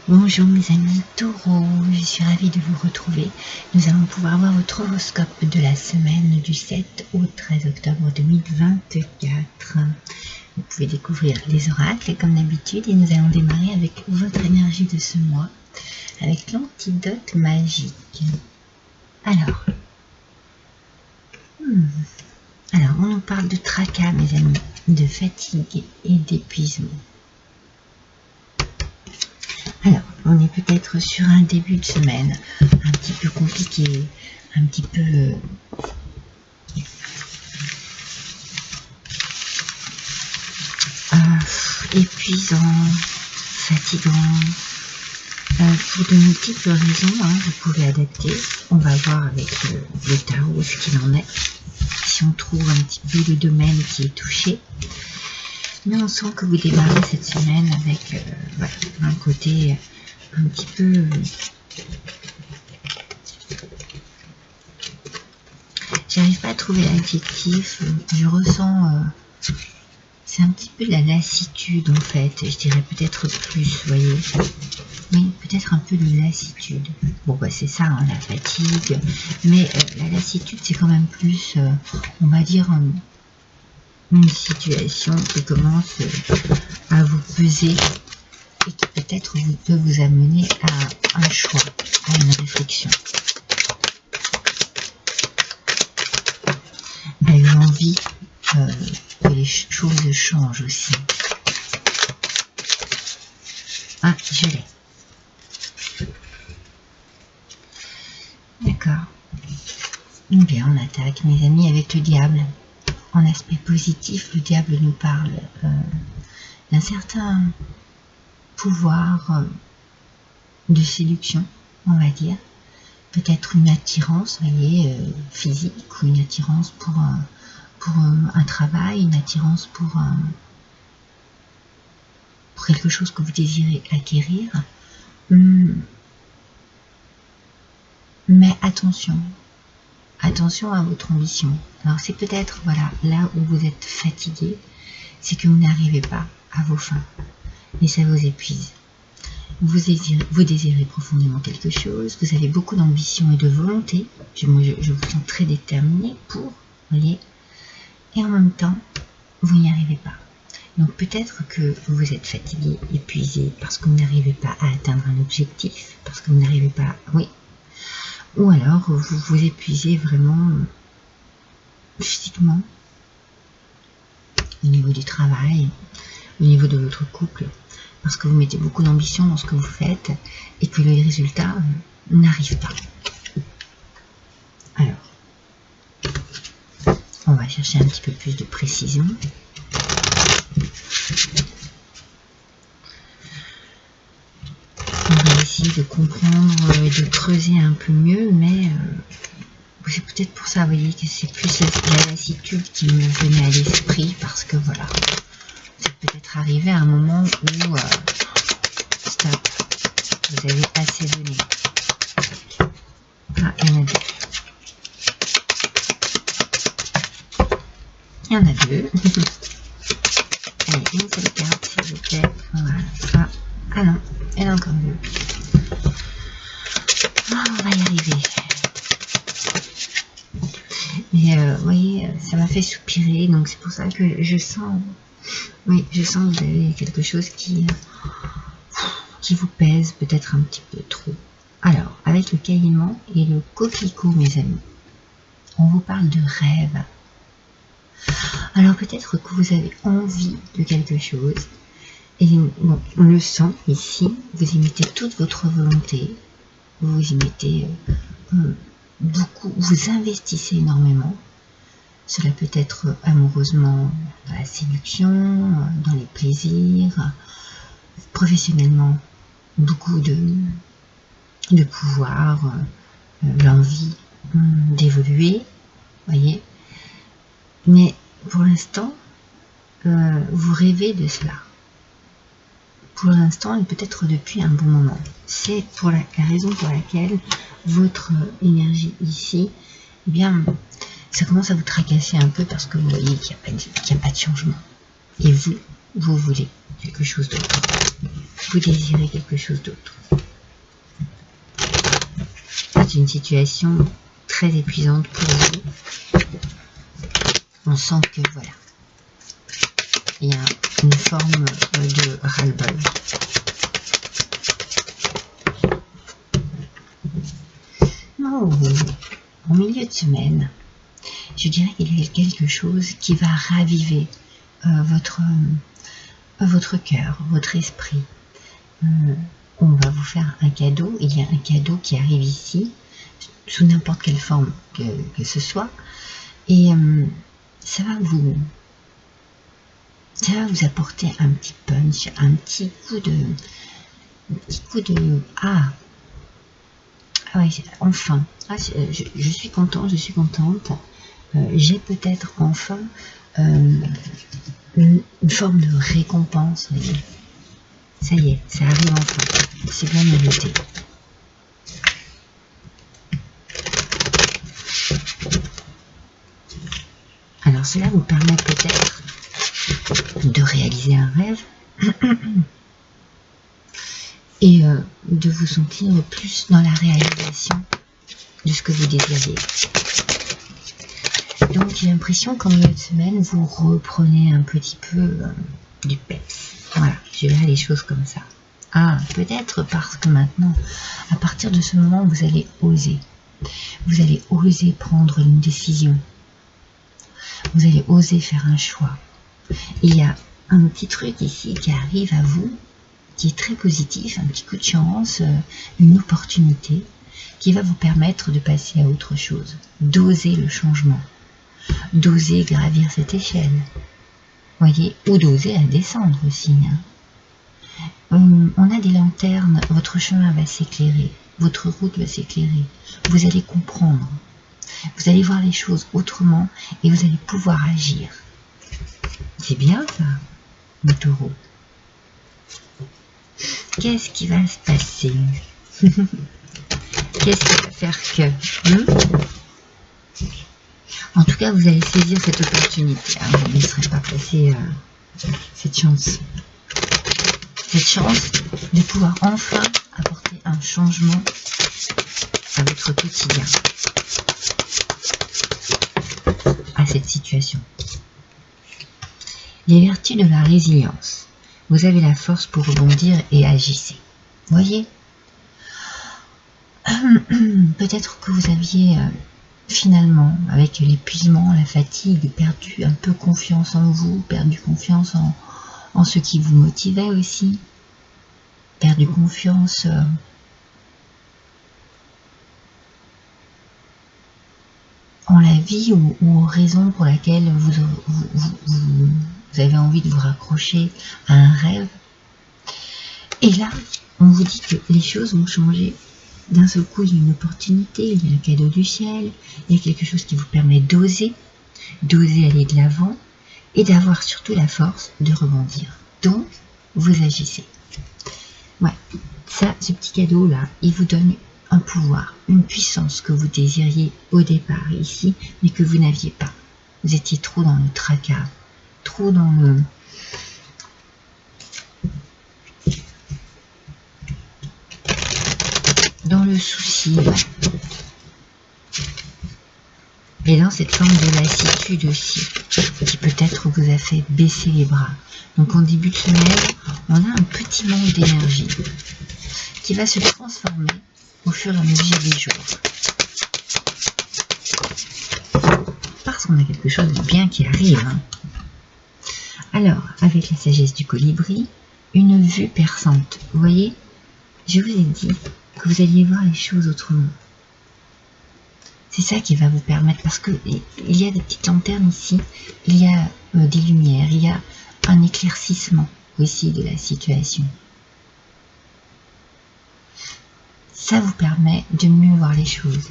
Bonjour mes amis taureaux, je suis ravie de vous retrouver. Nous allons pouvoir voir votre horoscope de la semaine du 7 au 13 octobre 2024. Vous pouvez découvrir les oracles comme d'habitude et nous allons démarrer avec votre énergie de ce mois, avec l'antidote magique. Alors, on nous parle de tracas mes amis, de fatigue et d'épuisement. Alors, on est peut-être sur un début de semaine un petit peu compliqué, un petit peu épuisant, fatigant, pour de multiples raisons. Vous pouvez adapter. On va voir avec le tarot ce qu'il en est, si on trouve un petit peu le domaine qui est touché. Mais on sent que vous démarrez cette semaine avec un côté un petit peu j'arrive pas à trouver l'adjectif, je ressens c'est un petit peu de la lassitude en fait, je dirais peut-être plus, vous voyez, oui, peut-être un peu de lassitude. Bon bah c'est ça, la fatigue, mais la lassitude c'est quand même plus, on va dire, une situation qui commence à vous peser et qui peut-être peut vous amener à un choix, à une réflexion, à une envie que les choses changent aussi. Ah, je l'ai. D'accord. Bien, on attaque mes amis avec le diable. En aspect positif, le diable nous parle d'un certain pouvoir de séduction, on va dire. Peut-être une attirance, vous voyez, physique, ou une attirance pour un travail, une attirance pour quelque chose que vous désirez acquérir. Mais attention à votre ambition. Alors c'est peut-être, voilà, là où vous êtes fatigué, c'est que vous n'arrivez pas à vos fins, et ça vous épuise. Vous désirez profondément quelque chose, vous avez beaucoup d'ambition et de volonté, je vous sens très déterminé pour, voyez, et en même temps, vous n'y arrivez pas. Donc peut-être que vous êtes fatigué, épuisé, parce que vous n'arrivez pas à atteindre un objectif, parce que vous n'arrivez pas, oui, ou alors vous vous épuisez vraiment physiquement, au niveau du travail, au niveau de votre couple, parce que vous mettez beaucoup d'ambition dans ce que vous faites et que les résultats n'arrivent pas. Alors, on va chercher un petit peu plus de précision. On va essayer de comprendre et de creuser un peu mieux, mais c'est peut-être pour ça, vous voyez, que c'est plus la lassitude qui me venait à l'esprit, parce que voilà, c'est peut-être arrivé à un moment où stop, vous avez assez donné. Ah, il y en a deux. Il y en a deux. Allez, une seule carte, s'il vous plaît. Voilà. Ah non, il y en a encore deux. Oh, on va y arriver. Mais vous voyez, ça m'a fait soupirer, donc c'est pour ça que je sens, oui, je sens que vous avez quelque chose qui vous pèse peut-être un petit peu trop. Alors, avec le caïman et le coquelicot, mes amis, on vous parle de rêve. Alors peut-être que vous avez envie de quelque chose, et bon, on le sent ici, vous y mettez toute votre volonté, vous y mettez beaucoup, vous investissez énormément. Cela peut être amoureusement dans la séduction, dans les plaisirs, professionnellement, beaucoup de pouvoir, l'envie d'évoluer, voyez. Mais pour l'instant, vous rêvez de cela. Pour l'instant, et peut-être depuis un bon moment. C'est pour la raison pour laquelle votre énergie ici, eh bien, ça commence à vous tracasser un peu, parce que vous voyez qu'il n'y a pas de changement. Et vous voulez quelque chose d'autre. vous désirez quelque chose d'autre. C'est une situation très épuisante pour vous. On sent que voilà, il y a une forme de ras-le-bol. Oh, en milieu de semaine, je dirais qu'il y a quelque chose qui va raviver votre cœur, votre esprit. On va vous faire un cadeau. Il y a un cadeau qui arrive ici, sous n'importe quelle forme que ce soit. Et ça va vous apporter un petit punch, un petit coup de ah ouais, enfin, je suis contente, j'ai peut-être enfin une forme de récompense. Ça y est, ça arrive enfin, c'est bien mérité. Alors cela vous permet peut-être de réaliser un rêve et de vous sentir plus dans la réalisation de ce que vous désiriez. Donc j'ai l'impression qu'en milieu de semaine, vous reprenez un petit peu du peps. Voilà, je verrai les choses comme ça. Ah, peut-être parce que maintenant, à partir de ce moment, vous allez oser. Vous allez oser prendre une décision. Vous allez oser faire un choix. Il y a un petit truc ici qui arrive à vous, qui est très positif, un petit coup de chance, une opportunité qui va vous permettre de passer à autre chose, d'oser le changement, d'oser gravir cette échelle, voyez, ou d'oser la descendre aussi. On a des lanternes, votre chemin va s'éclairer, votre route va s'éclairer, vous allez comprendre, vous allez voir les choses autrement et vous allez pouvoir agir. C'est bien ça, le taureau. Qu'est-ce qui va se passer? Qu'est-ce qui va faire que En tout cas, vous allez saisir cette opportunité. Vous ne laisserez pas passer cette chance. Cette chance de pouvoir enfin apporter un changement à votre quotidien, à cette situation. Les vertus de la résilience. Vous avez la force pour rebondir et agissez. Voyez, peut-être que vous aviez finalement, avec l'épuisement, la fatigue, perdu un peu confiance en vous, perdu confiance en ce qui vous motivait aussi, perdu confiance en la vie ou aux raisons pour lesquelles vous avez envie de vous raccrocher à un rêve. Et là, on vous dit que les choses vont changer. D'un seul coup, il y a une opportunité, il y a un cadeau du ciel, il y a quelque chose qui vous permet d'oser aller de l'avant et d'avoir surtout la force de rebondir. Donc, vous agissez. Ouais, ça, ce petit cadeau-là, il vous donne un pouvoir, une puissance que vous désiriez au départ ici, mais que vous n'aviez pas. Vous étiez trop dans le tracas, trop dans le souci, et dans cette forme de lassitude aussi, qui peut-être vous a fait baisser les bras. Donc en début de semaine, on a un petit manque d'énergie qui va se transformer au fur et à mesure des jours. Parce qu'on a quelque chose de bien qui arrive. Alors, avec la sagesse du colibri, une vue perçante. Vous voyez, je vous ai dit que vous alliez voir les choses autrement. C'est ça qui va vous permettre, parce que il y a des petites lanternes ici, il y a des lumières, il y a un éclaircissement aussi de la situation. Ça vous permet de mieux voir les choses,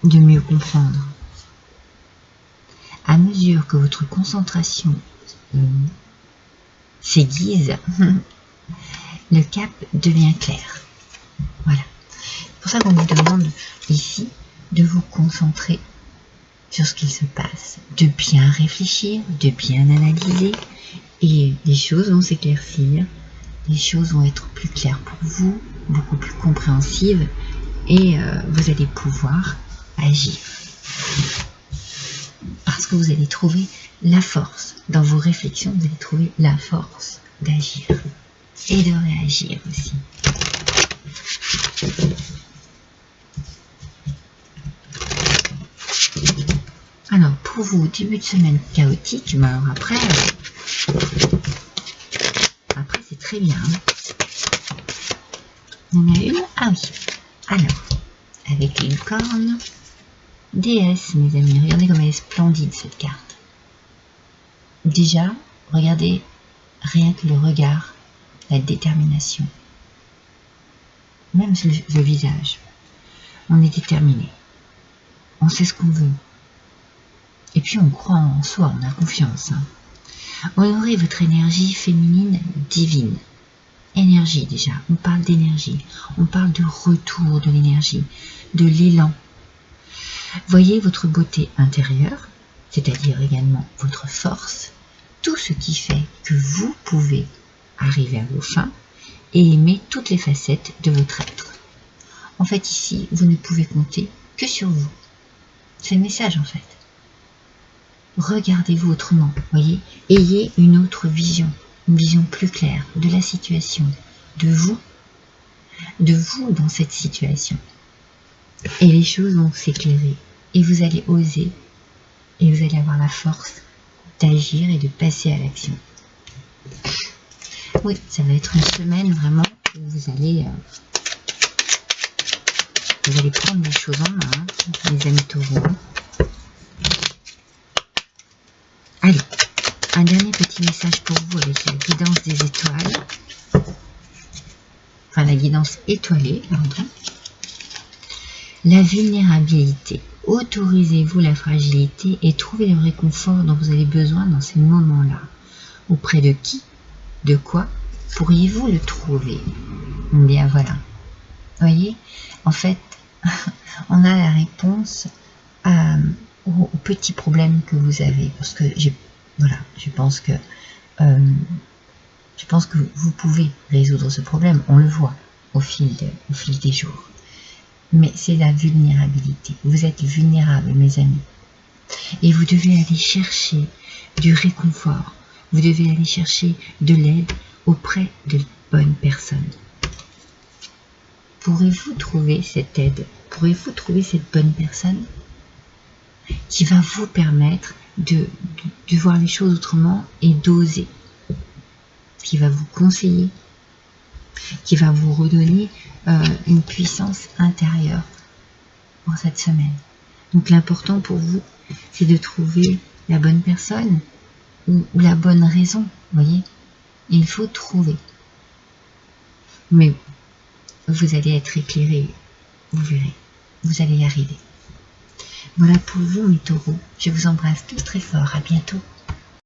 de mieux comprendre. À mesure que votre concentration s'aiguise, le cap devient clair. Voilà. C'est pour ça qu'on vous demande ici de vous concentrer sur ce qu'il se passe, de bien réfléchir, de bien analyser, et les choses vont s'éclaircir les choses vont être plus claires pour vous, beaucoup plus compréhensives, et vous allez pouvoir agir. Parce que vous allez trouver la force, dans vos réflexions, vous allez trouver la force d'agir et de réagir aussi. Alors, pour vous, début de semaine chaotique, mais alors après c'est très bien. On a une, ah oui, alors, avec les cornes, déesse, mes amis, regardez comme elle est splendide cette carte. Déjà, regardez rien que le regard, la détermination, même le visage. On est déterminé, on sait ce qu'on veut. Et puis on croit en soi, on a confiance. Honorez votre énergie féminine divine. Énergie déjà, on parle d'énergie, on parle de retour de l'énergie, de l'élan. Voyez votre beauté intérieure, c'est-à-dire également votre force, tout ce qui fait que vous pouvez arriver à vos fins et aimer toutes les facettes de votre être. En fait ici, vous ne pouvez compter que sur vous. C'est le message en fait. Regardez-vous autrement, voyez, ayez une autre vision, une vision plus claire de la situation, de vous dans cette situation. Et les choses vont s'éclairer, et vous allez oser, et vous allez avoir la force d'agir et de passer à l'action. Oui, ça va être une semaine vraiment où vous allez prendre les choses en main, les amis taureaux. Allez, un dernier petit message pour vous avec la guidance des étoiles. Enfin, la guidance étoilée, pardon. La vulnérabilité. Autorisez-vous la fragilité et trouvez le réconfort dont vous avez besoin dans ces moments-là. Auprès de qui, de quoi pourriez-vous le trouver? Bien voilà. Vous voyez, en fait, on a la réponse aux petits problèmes que vous avez. Parce que je pense que vous pouvez résoudre ce problème. On le voit au fil des jours. Mais c'est la vulnérabilité. Vous êtes vulnérable, mes amis. Et vous devez aller chercher du réconfort. Vous devez aller chercher de l'aide auprès de bonnes personnes. Pourrez-vous trouver cette aide? Pourrez-vous trouver cette bonne personne qui va vous permettre de voir les choses autrement et d'oser? Qui va vous conseiller, qui va vous redonner une puissance intérieure pour cette semaine. Donc l'important pour vous, c'est de trouver la bonne personne ou la bonne raison, voyez. Il faut trouver. Mais vous allez être éclairé, vous verrez, vous allez y arriver. Voilà pour vous mes taureaux, je vous embrasse tous très fort, à bientôt.